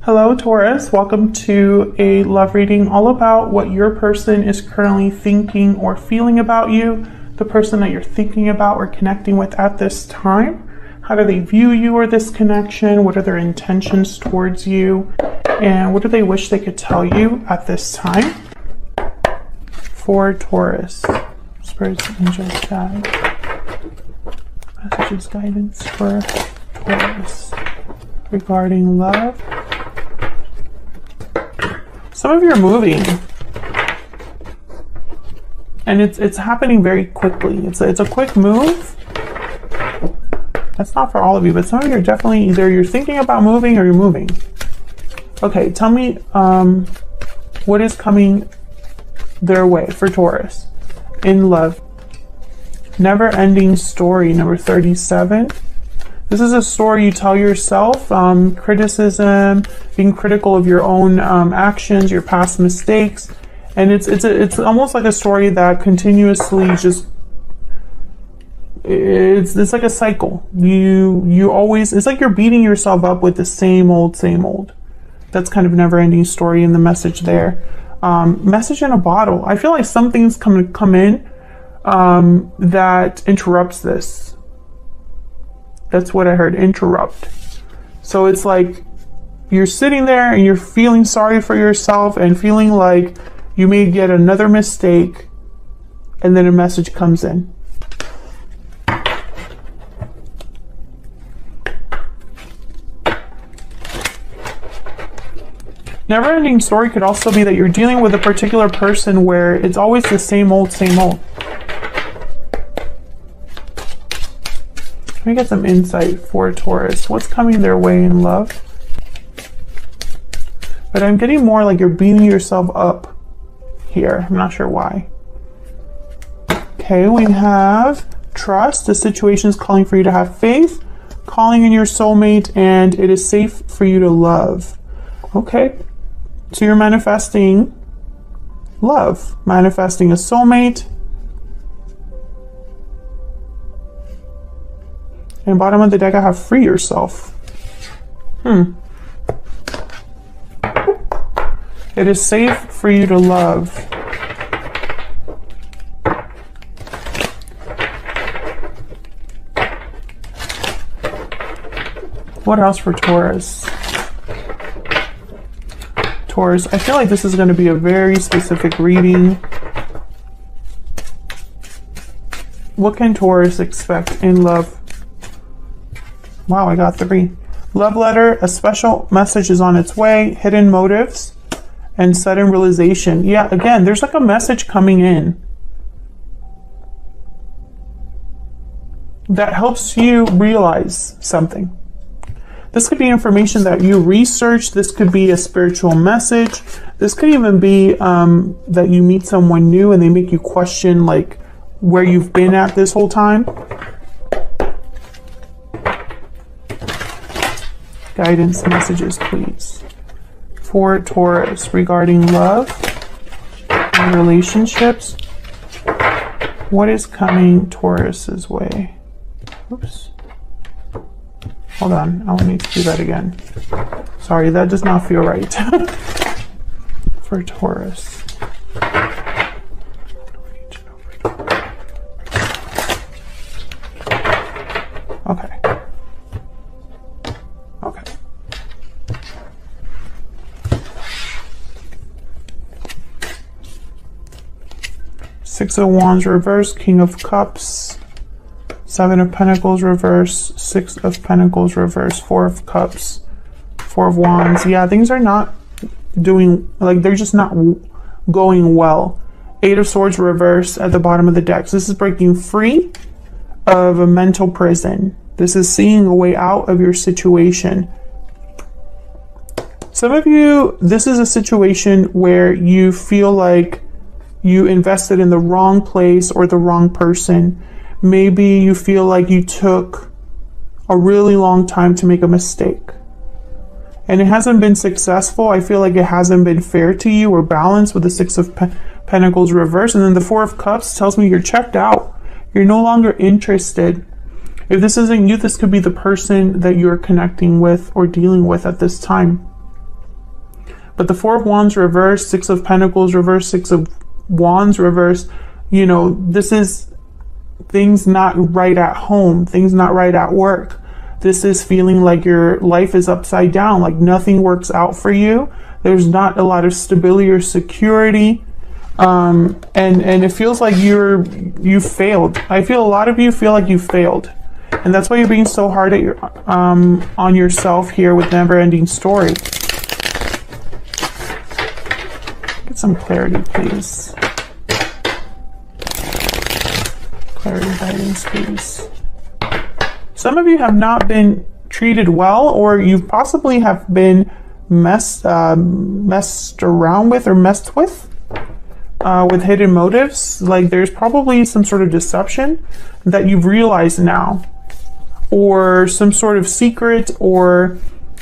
Hello Taurus, welcome to a love reading all about what your person is currently thinking or feeling about you, the person that you're thinking about or connecting with at this time. How do they view you or this connection? What are their intentions towards you? And what do they wish they could tell you at this time? For Taurus, spirits, angels, guide, messages, guidance for Taurus regarding love. Some of you are moving, and it's happening very quickly. It's a quick move. That's not for all of you, but some of you are definitely either you're thinking about moving or you're moving. Okay, tell me what is coming their way for Taurus in love. Never-ending story, number 37. This is a story you tell yourself, criticism, being critical of your own actions, your past mistakes, and it's almost like a story that continuously just it's like a cycle. You always, it's like you're beating yourself up with the same old. That's kind of a never-ending story in the message there. Message in a bottle. I feel like something's come in that interrupts this. That's what I heard, interrupt. So it's like you're sitting there and you're feeling sorry for yourself and feeling like you made yet another mistake, and then a message comes in. Never-ending story could also be that you're dealing with a particular person where it's always the same old. Let me get some insight for Taurus. What's coming their way in love? But I'm getting more like you're beating yourself up here. I'm not sure why. Okay, we have trust. The situation is calling for you to have faith, calling in your soulmate, and it is safe for you to love. Okay, so you're manifesting love, manifesting a soulmate. And bottom of the deck, I have free yourself. It is safe for you to love. What else for Taurus? Taurus, I feel like this is going to be a very specific reading. What can Taurus expect in love? Wow, I got 3. Love letter, a special message is on its way, hidden motives, and sudden realization. Yeah, again, there's like a message coming in that helps you realize something. This could be information that you research. This could be a spiritual message. This could even be that you meet someone new and they make you question like where you've been at this whole time. Guidance messages, please, for Taurus regarding love and relationships. What is coming Taurus's way? Oops. Hold on, I will need to do that again. Sorry, that does not feel right. For Taurus. Okay. Six of Wands reverse, King of Cups, 7 of Pentacles reverse, 6 of Pentacles reverse, 4 of Cups, 4 of Wands. Yeah, things are not doing, like they're just not going well. 8 of Swords reverse at the bottom of the deck. So this is breaking free of a mental prison. This is seeing a way out of your situation. Some of you, this is a situation where you feel like you invested in the wrong place or the wrong person. Maybe you feel like you took a really long time to make a mistake and it hasn't been successful. I feel like it hasn't been fair to you or balanced with the 6 of Pentacles reverse. And then the 4 of Cups tells me you're checked out. You're no longer interested. If this isn't you, this could be the person that you're connecting with or dealing with at this time. But the Four of Wands reversed, Six of Pentacles reversed, Six of Wands reversed, you know, this is things not right at home, things not right at work. This is feeling like your life is upside down, like nothing works out for you. There's not a lot of stability or security. And it feels like you failed. I feel a lot of you feel like you failed. And that's why you're being so hard at your on yourself here with Never Ending Story. Get some clarity, please. Clarity, guidance, please. Some of you have not been treated well, or you possibly have been messed around with or messed with hidden motives. Like there's probably some sort of deception that you've realized now, or some sort of secret or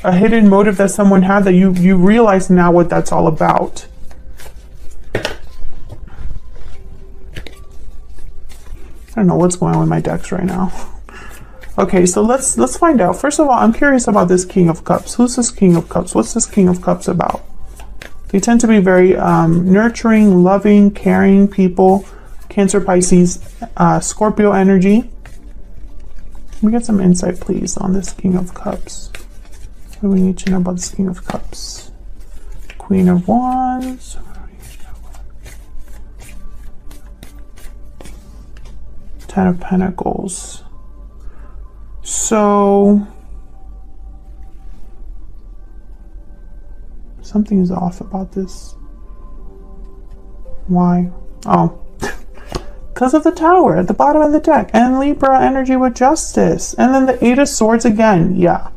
a hidden motive that someone had that you realize now what that's all about. I don't know what's going on with my decks right now. Okay, so let's find out. First of all, I'm curious about this King of Cups. Who's this King of Cups? What's this King of Cups about? They tend to be very nurturing, loving, caring people. Cancer, Pisces, Scorpio energy. Let me get some insight, please, on this King of Cups. What do we need to know about this King of Cups? Queen of Wands. Ten of Pentacles. So something is off about this. Why? Oh, because of the Tower at the bottom of the deck, and Libra energy with Justice, and then the Eight of Swords again. Yeah,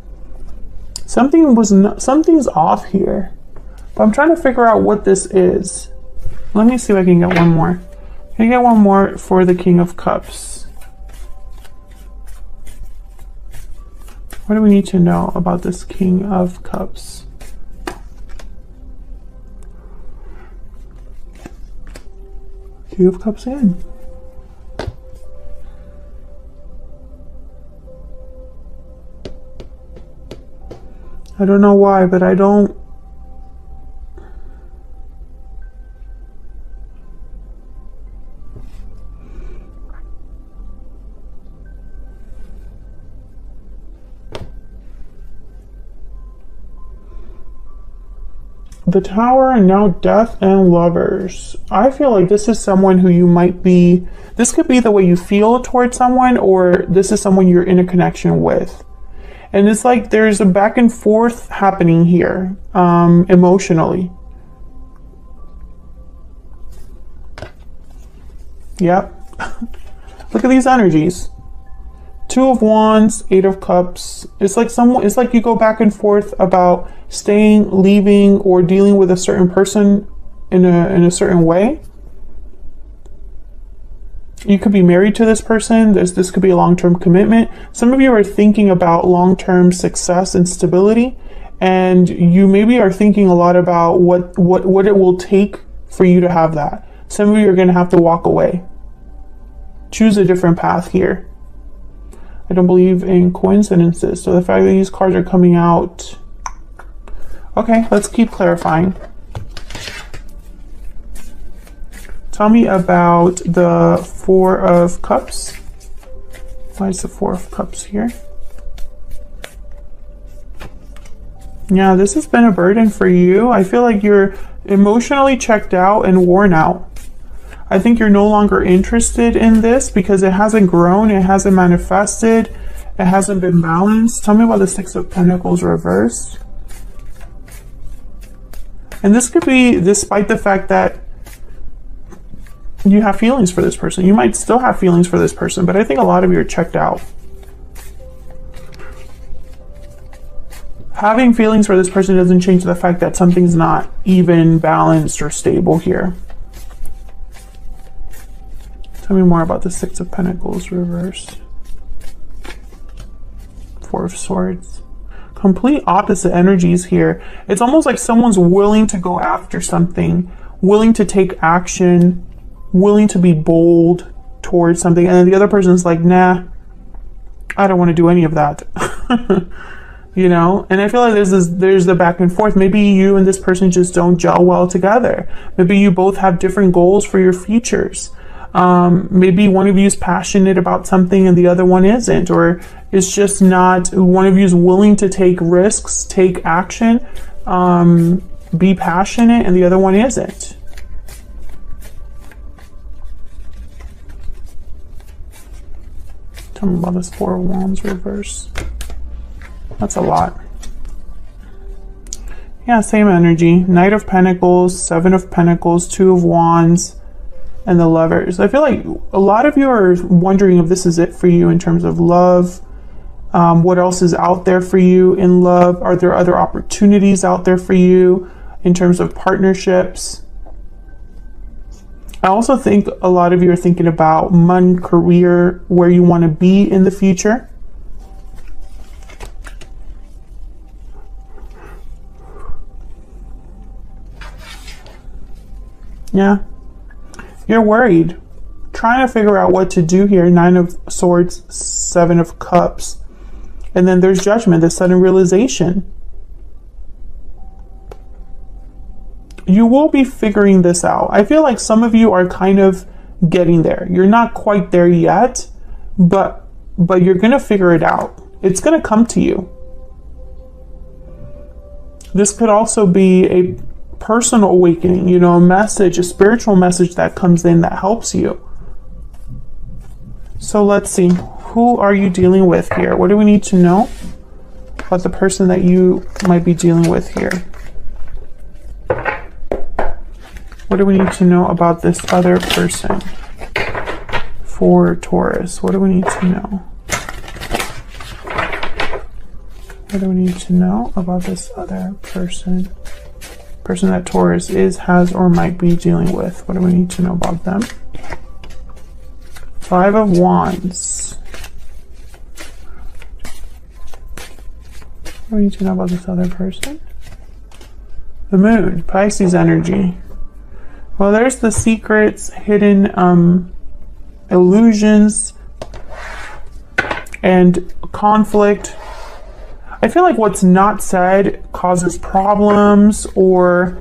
something's off here, but I'm trying to figure out what this is. Let me see if I can get one more. Can I get one more for the King of Cups? What do we need to know about this King of Cups? King of Cups in. I don't know why, but I don't. The Tower, and now Death and Lovers. I feel like this is someone who you might be, this could be the way you feel towards someone, or this is someone you're in a connection with. And it's like there's a back and forth happening here, emotionally. Yep. Look at these energies. Two of Wands, Eight of Cups. It's like you go back and forth about staying, leaving, or dealing with a certain person in a certain way. You could be married to this person. This could be a long-term commitment. Some of you are thinking about long-term success and stability, and you maybe are thinking a lot about what it will take for you to have that. Some of you are going to have to walk away. Choose a different path here. I don't believe in coincidences, so the fact that these cards are coming out. Okay, let's keep clarifying. Tell me about the Four of Cups. Why is the Four of Cups here? Yeah, this has been a burden for you. I feel like you're emotionally checked out and worn out. I think you're no longer interested in this because it hasn't grown, it hasn't manifested, it hasn't been balanced. Tell me about the Six of Pentacles reversed. And this could be despite the fact that you have feelings for this person. You might still have feelings for this person, but I think a lot of you are checked out. Having feelings for this person doesn't change the fact that something's not even balanced or stable here. Tell me more about the Six of Pentacles reversed. Four of Swords. Complete opposite energies here. It's almost like someone's willing to go after something, willing to take action, willing to be bold towards something, and then the other person's like, nah, I don't want to do any of that. you know? And I feel like there's the back and forth. Maybe you and this person just don't gel well together. Maybe you both have different goals for your futures. Maybe one of you is passionate about something and the other one isn't, or it's just not, one of you is willing to take risks, take action, be passionate, and the other one isn't. Tell me about this Four of Wands reverse. That's a lot. Yeah, same energy. Knight of Pentacles, Seven of Pentacles, Two of Wands, and the Lovers. I feel like a lot of you are wondering if this is it for you in terms of love. What else is out there for you in love? Are there other opportunities out there for you in terms of partnerships? I also think a lot of you are thinking about money, career, where you want to be in the future. Yeah. You're worried, trying to figure out what to do here. Nine of Swords, Seven of Cups. And then there's Judgment, the sudden realization. You will be figuring this out. I feel like some of you are kind of getting there. You're not quite there yet, but you're going to figure it out. It's going to come to you. This could also be a personal awakening, you know, a message, a spiritual message that comes in that helps you. So let's see, who are you dealing with here? What do we need to know about the person that you might be dealing with here? What do we need to know about this other person for Taurus? What do we need to know? What do we need to know about this other person? Person that Taurus is, has, or might be dealing with. What do we need to know about them? Five of Wands. What do we need to know about this other person? The Moon, Pisces energy. Well, there's the secrets, hidden illusions, and conflict. I feel like what's not said causes problems, or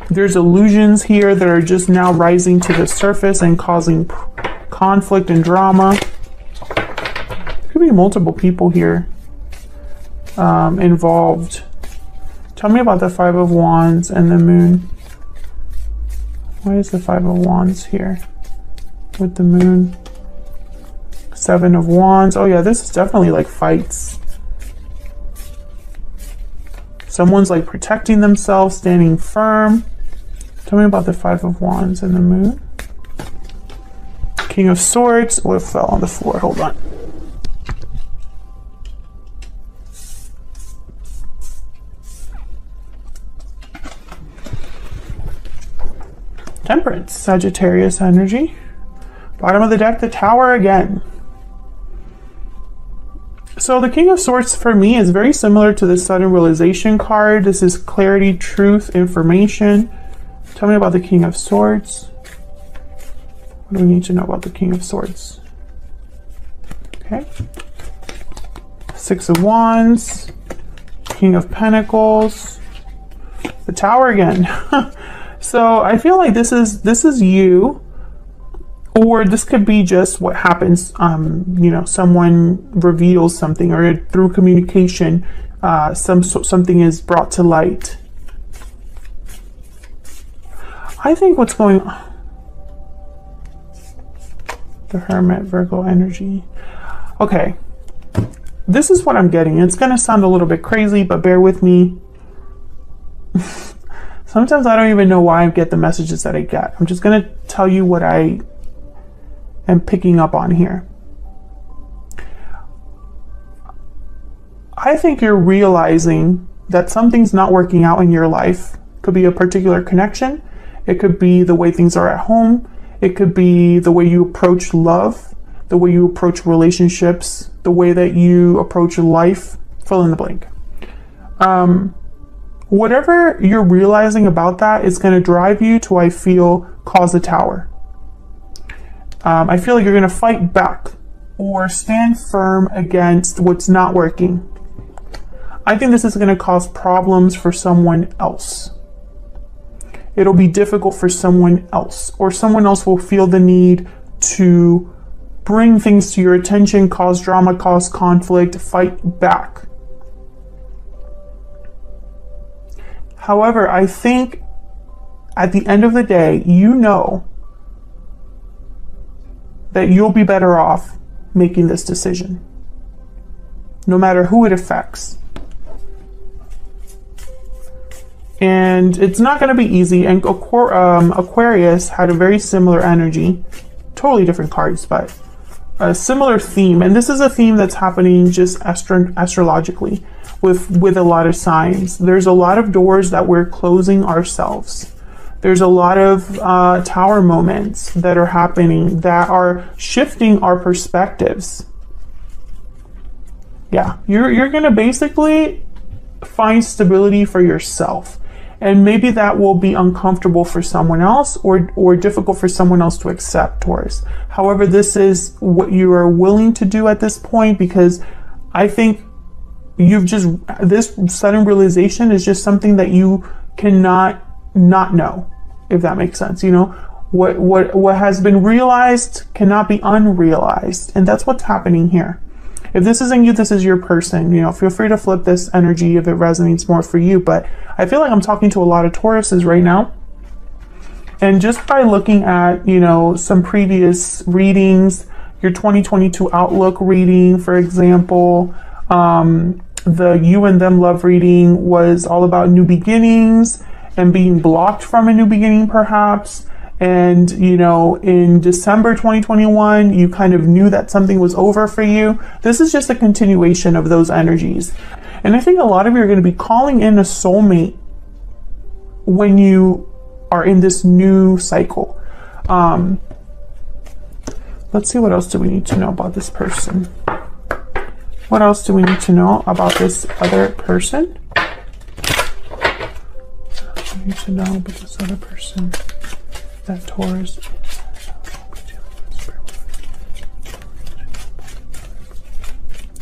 there's illusions here that are just now rising to the surface and causing conflict and drama. Could be multiple people here involved. Tell me about the Five of Wands and the Moon. Why is the Five of Wands here with the Moon? Seven of Wands. Oh yeah, this is definitely like fights. Someone's like protecting themselves, standing firm. Tell me about the Five of Wands and the Moon. King of Swords. What fell on the floor? Hold on. Temperance, Sagittarius energy. Bottom of the deck, the Tower again. So the King of Swords for me is very similar to the Sudden Realization card. This is clarity, truth, information. Tell me about the King of Swords. What do we need to know about the King of Swords? Okay. Six of Wands, King of Pentacles, the Tower again. So I feel like this is you, or this could be just what happens, you know, someone reveals something, or through communication, something is brought to light. I think what's going on, the Hermit, Virgo energy. Okay, this is what I'm getting. It's going to sound a little bit crazy, but bear with me. Sometimes I don't even know why I get the messages that I get. I'm just going to tell you what I am picking up on here. I think you're realizing that something's not working out in your life. It could be a particular connection. It could be the way things are at home. It could be the way you approach love, the way you approach relationships, the way that you approach life. Fill in the blank. Whatever you're realizing about that is going to drive you to, I feel, cause a tower. I feel like you're going to fight back or stand firm against what's not working. I think this is going to cause problems for someone else. It'll be difficult for someone else, or someone else will feel the need to bring things to your attention, cause drama, cause conflict, fight back. However, I think at the end of the day, you know that you'll be better off making this decision, no matter who it affects. And it's not going to be easy. And Aquarius had a very similar energy, totally different cards, but a similar theme. And this is a theme that's happening just astrologically with a lot of signs. There's a lot of doors that we're closing ourselves. There's a lot of tower moments that are happening that are shifting our perspectives. Yeah, you're going to basically find stability for yourself. And maybe that will be uncomfortable for someone else, or difficult for someone else to accept, Taurus. However, this is what you are willing to do at this point, because I think this sudden realization is just something that you cannot not know, if that makes sense. You know, what has been realized cannot be unrealized. And that's what's happening here. If this isn't you, this is your person. You know, feel free to flip this energy if it resonates more for you. But I feel like I'm talking to a lot of Tauruses right now. And just by looking at, you know, some previous readings, your 2022 outlook reading, for example, the You and Them love reading was all about new beginnings and being blocked from a new beginning, perhaps. And, you know, in December 2021, you kind of knew that something was over for you. This is just a continuation of those energies. And I think a lot of you are going to be calling in a soulmate when you are in this new cycle. Let's see, what else do we need to know about this person? What else do we need to know about this other person? What do we need to know about this other person? That Taurus.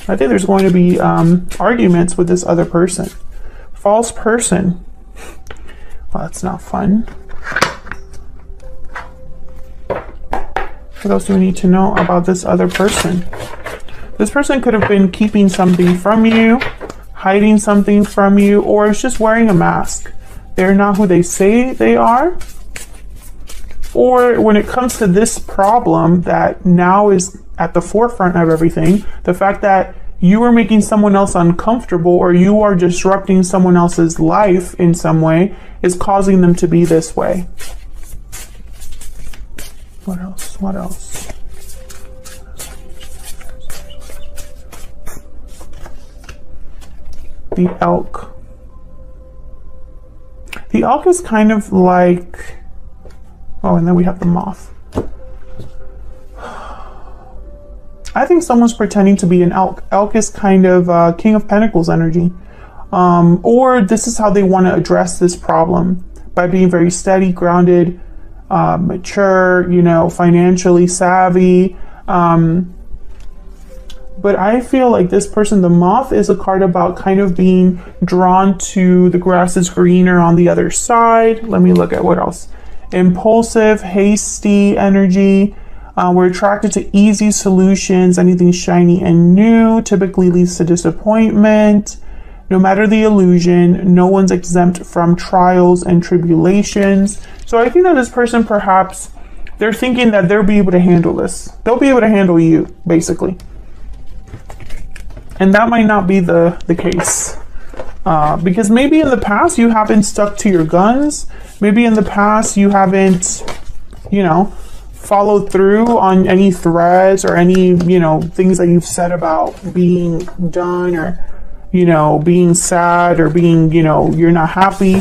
I think there's going to be arguments with this other person. False person. Well, that's not fun. What else do we need to know about this other person? This person could have been keeping something from you, hiding something from you, or is just wearing a mask. They're not who they say they are. Or when it comes to this problem that now is at the forefront of everything, the fact that you are making someone else uncomfortable, or you are disrupting someone else's life in some way, is causing them to be this way. What else? What else? The elk. The elk is kind of like... Oh, and then we have the moth. I think someone's pretending to be an elk. Elk is kind of King of Pentacles energy. Or this is how they want to address this problem, by being very steady, grounded, mature, you know, financially savvy. But I feel like this person, the moth, is a card about kind of being drawn to the grass is greener on the other side. Let me look at what else. Impulsive, hasty energy. We're attracted to easy solutions. Anything shiny and new typically leads to disappointment. No matter the illusion, no one's exempt from trials and tribulations. So I think that this person, perhaps, they're thinking that they'll be able to handle this. They'll be able to handle you, basically. And that might not be the case. Because maybe in the past you haven't stuck to your guns. Maybe in the past you haven't, you know, followed through on any threads or any, you know, things that you've said about being done, or, you know, being sad, or being, you know, you're not happy.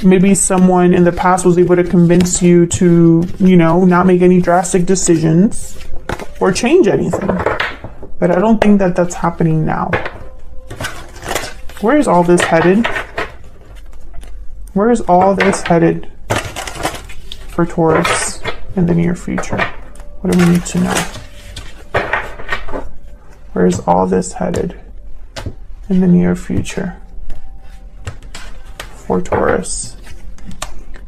Maybe someone in the past was able to convince you to, you know, not make any drastic decisions or change anything. But I don't think that that's happening now. Where is all this headed? Where is all this headed for Taurus in the near future? What do we need to know? Where is all this headed in the near future for Taurus.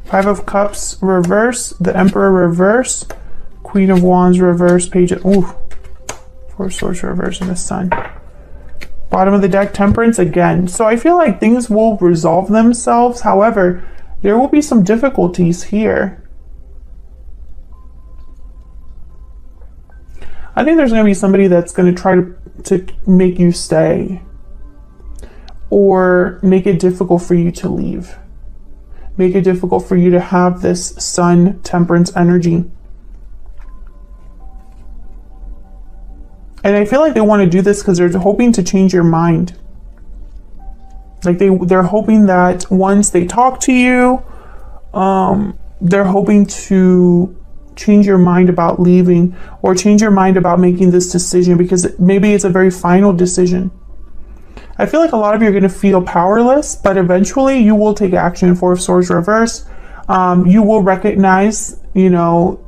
5 of Cups reverse, the Emperor reverse, Queen of Wands reverse, Page of, ooh, 4 of Swords reverse, and the Sun. Bottom of the deck, Temperance again. So I feel like things will resolve themselves. However, there will be some difficulties here. I think there's going to be somebody that's going to try to make you stay or make it difficult for you to leave. Make it difficult for you to have this Sun Temperance energy. And I feel like they want to do this because they're hoping to change your mind. Like they're hoping that once they talk to you, they're hoping to change your mind about leaving or change your mind about making this decision, because maybe it's a very final decision. I feel like a lot of you are going to feel powerless, but eventually you will take action. 4 of Swords reverse. You will recognize, you know,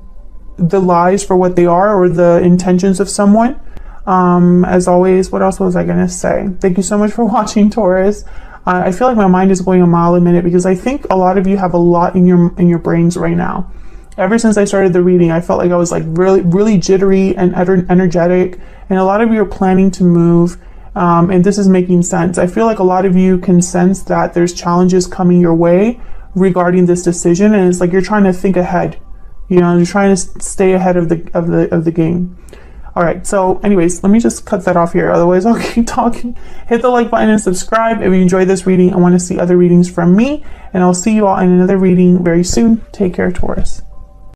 the lies for what they are or the intentions of someone. As always, what else was I going to say? Thank you so much for watching, Taurus. I feel like my mind is going a mile a minute because I think a lot of you have a lot in your brains right now. Ever since I started the reading, I felt like I was like really jittery and energetic, and a lot of you are planning to move. And this is making sense. I feel like a lot of you can sense that there's challenges coming your way regarding this decision, and it's like you're trying to think ahead. You know, you're trying to stay ahead of the game. All right. So, anyways, let me just cut that off here. Otherwise, I'll keep talking. Hit the like button and subscribe if you enjoyed this reading and want to see other readings from me. And I'll see you all in another reading very soon. Take care, Taurus.